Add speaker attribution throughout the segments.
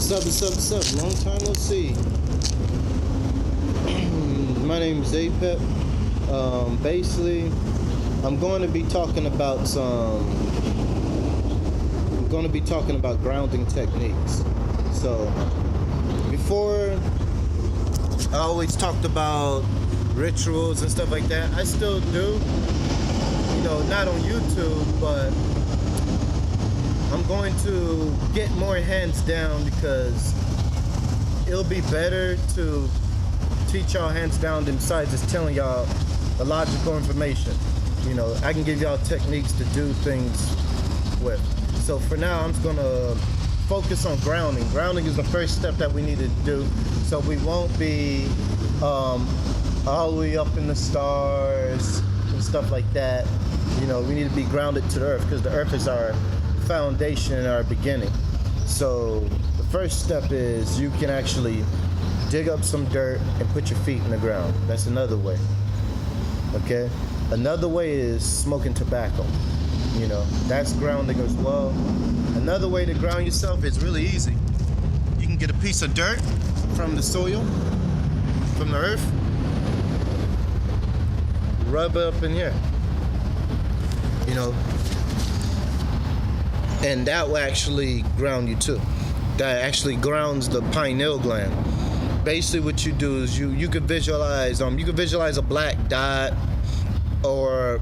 Speaker 1: What's up? Long time no see. My name is Apep. Basically, I'm going to be talking about grounding techniques. So, before, I always talked about rituals and stuff like that. I still do. Not on YouTube, but I'm going to get more hands down because it'll be better to teach y'all hands down than besides just telling y'all the logical information. I can give y'all techniques to do things with. So for now, I'm just gonna focus on grounding. Grounding is the first step that we need to do, so we won't be all the way up in the stars and stuff like that. We need to be grounded to the earth because the earth is our foundation and our beginning. So the first step is you can actually dig up some dirt and put your feet in the ground. That's another way. Okay? Another way is smoking tobacco. That's grounding as well. Another way to ground yourself is really easy. You can get a piece of dirt from the soil, from the earth, rub it up in here. And that will actually ground you too. That actually grounds the pineal gland. Basically what you do is you could visualize a black dot, or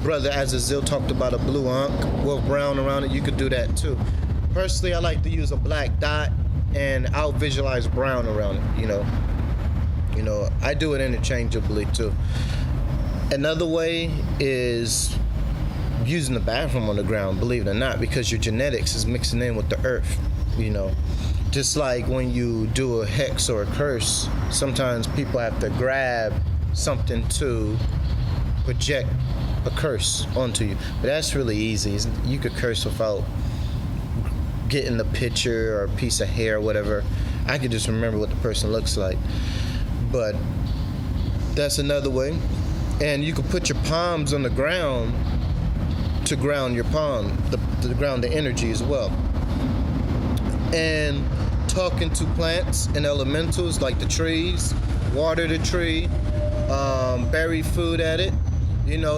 Speaker 1: Brother Azazel talked about a blue ankh with brown around it. You could do that too. Personally, I like to use a black dot and I'll visualize brown around it. I do it interchangeably too. Another way is using the bathroom on the ground, believe it or not, because your genetics is mixing in with the earth. Just like when you do a hex or a curse, sometimes people have to grab something to project a curse onto you. But that's really easy. You could curse without getting a picture or a piece of hair or whatever. I could just remember what the person looks like. But that's another way. And you could put your palms on the ground to ground your palm, to ground the energy as well. And talking to plants and elementals like the trees, water the tree, bury food at it.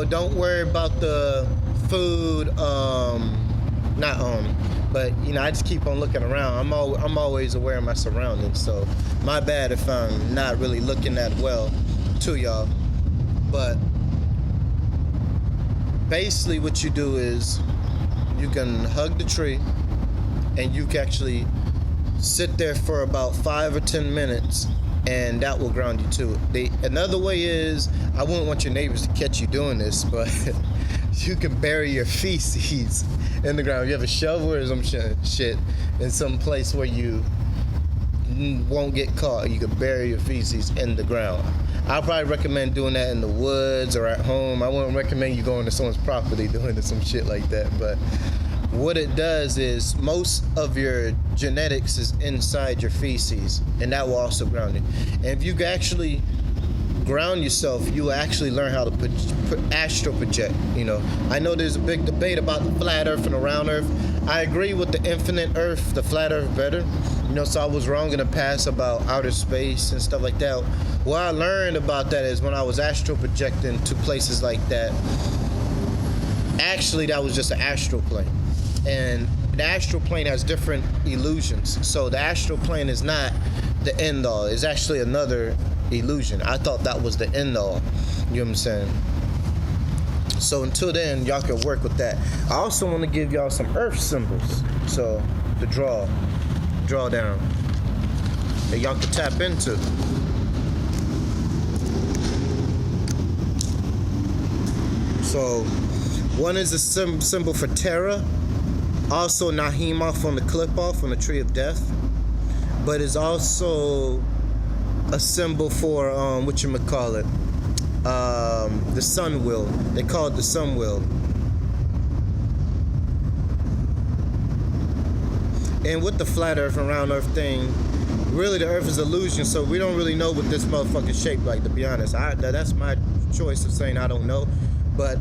Speaker 1: Don't worry about the food, but I just keep on looking around. I'm always aware of my surroundings, so my bad if I'm not really looking that well to y'all. But basically what you do is you can hug the tree and you can actually sit there for about 5 or 10 minutes and that will ground you too. Another way is, I wouldn't want your neighbors to catch you doing this, but you can bury your feces in the ground. You have a shovel or some shit in some place where you won't get caught. You can bury your feces in the ground. I'll probably recommend doing that in the woods or at home. I wouldn't recommend you going to someone's property doing some shit like that. But what it does is most of your genetics is inside your feces, and that will also ground you. And if you can actually ground yourself, you will actually learn how to astral project. I know there's a big debate about the flat earth and the round earth. I agree with the infinite earth, the flat earth better. So I was wrong in the past about outer space and stuff like that. What I learned about that is when I was astral projecting to places like that, actually that was just an astral plane. And the astral plane has different illusions. So the astral plane is not the end all. It's actually another illusion. I thought that was the end all. You know what I'm saying? So until then, y'all can work with that. I also want to give y'all some earth symbols. So to draw down that y'all can tap into. So one is a symbol for Terra, also Nahemoth on the clip-off on the Tree of Death, but it's also a symbol for the sun wheel. They call it the sun wheel. And with the flat earth and round earth thing, really the earth is illusion, so we don't really know what this motherfucker's shaped like, to be honest. That's my choice of saying I don't know. But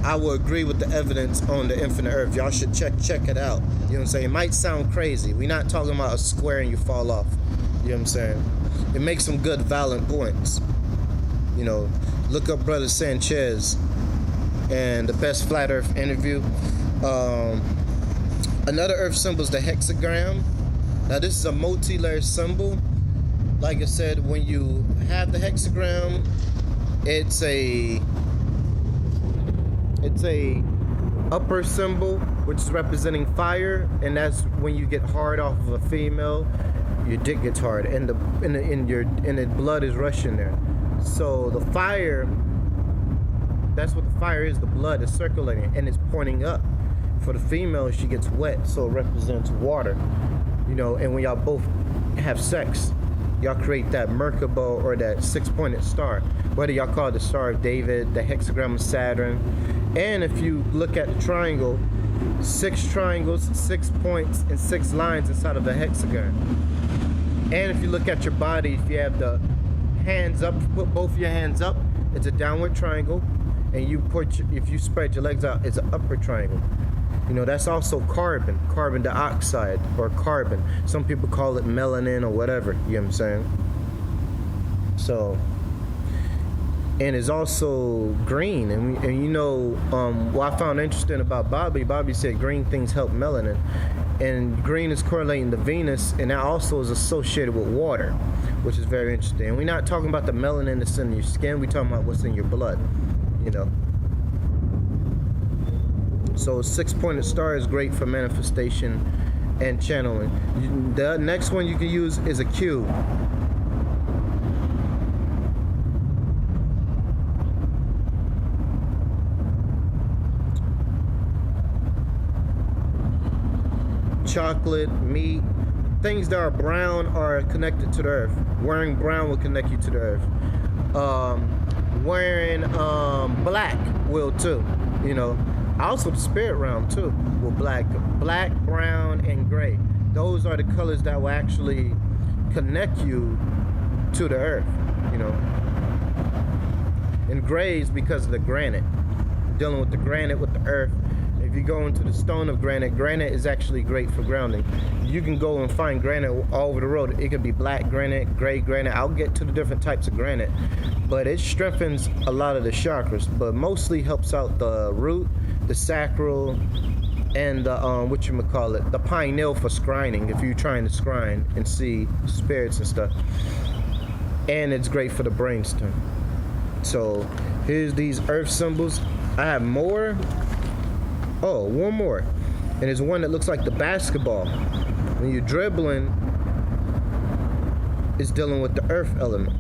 Speaker 1: I will agree with the evidence on the infinite earth. Y'all should check it out. You know what I'm saying? It might sound crazy. We're not talking about a square and you fall off. You know what I'm saying? It makes some good, valid points. You know, look up Brother Sanchez and the best flat earth interview. Another earth symbol is the hexagram. Now this is a multi-layer symbol. Like I said, when you have the hexagram, it's a upper symbol, which is representing fire, and that's when you get hard off of a female, your dick gets hard, and the blood is rushing there. So the fire, that's what the fire is. The blood is circulating and it's pointing up. For the female, she gets wet, so it represents water. You know, and when y'all both have sex, y'all create that Merkaba or that six-pointed star. Whether y'all call it the Star of David, the hexagram of Saturn. And if you look at the triangle, 6 triangles, 6 points, and 6 lines inside of the hexagon. And if you look at your body, if you have the hands up, put both your hands up, it's a downward triangle. And if you spread your legs out, it's an upward triangle. You know, that's also carbon dioxide, or carbon. Some people call it melanin or whatever, you know what I'm saying? So, and it's also green. And you know, what I found interesting about Bobby said green things help melanin. And green is correlating to Venus, and that also is associated with water, which is very interesting. And we're not talking about the melanin that's in your skin, we're talking about what's in your blood, you know. So 6-pointed star is great for manifestation and channeling. The next one you can use is a cube. Chocolate, meat, things that are brown are connected to the earth. Wearing brown will connect you to the earth. Wearing black will too, you know. Also the spirit realm too, with black, brown, and gray. Those are the colors that will actually connect you to the earth, you know. And gray is because of the granite. Dealing with the granite, with the earth. If you go into the stone of granite, granite is actually great for grounding. You can go and find granite all over the road. It could be black granite, gray granite. I'll get to the different types of granite. But it strengthens a lot of the chakras, but mostly helps out the root, the sacral, and the the pineal for scrying, if you're trying to scrying and see spirits and stuff. And it's great for the brainstem. So here's these earth symbols. I have more. Oh, one more. And there's one that looks like the basketball. When you're dribbling, it's dealing with the earth element.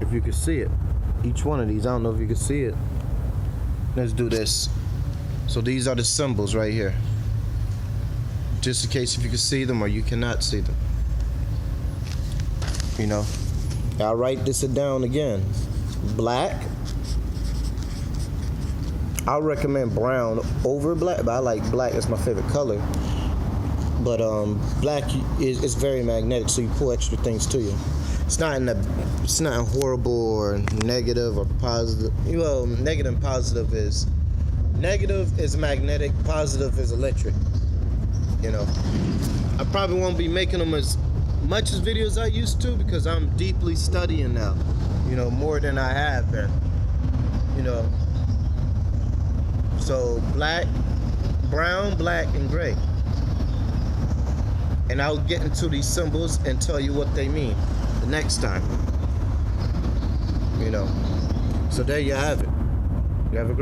Speaker 1: If you can see it. Each one of these, I don't know if you can see it. Let's do this. So these are the symbols right here. Just in case if you can see them or you cannot see them. You know, I'll write this down again. Black. I'll recommend brown over black, but I like black. That's my favorite color. But black is very magnetic, so you pull extra things to you. It's not horrible or negative or positive. Well, negative and positive is magnetic, positive is electric. You know, I probably won't be making them as much as videos I used to because I'm deeply studying now, you know, more than I have been, you know. So black, brown, black, and gray. And I'll get into these symbols and tell you what they mean the next time, you know. So there you have it. You have a great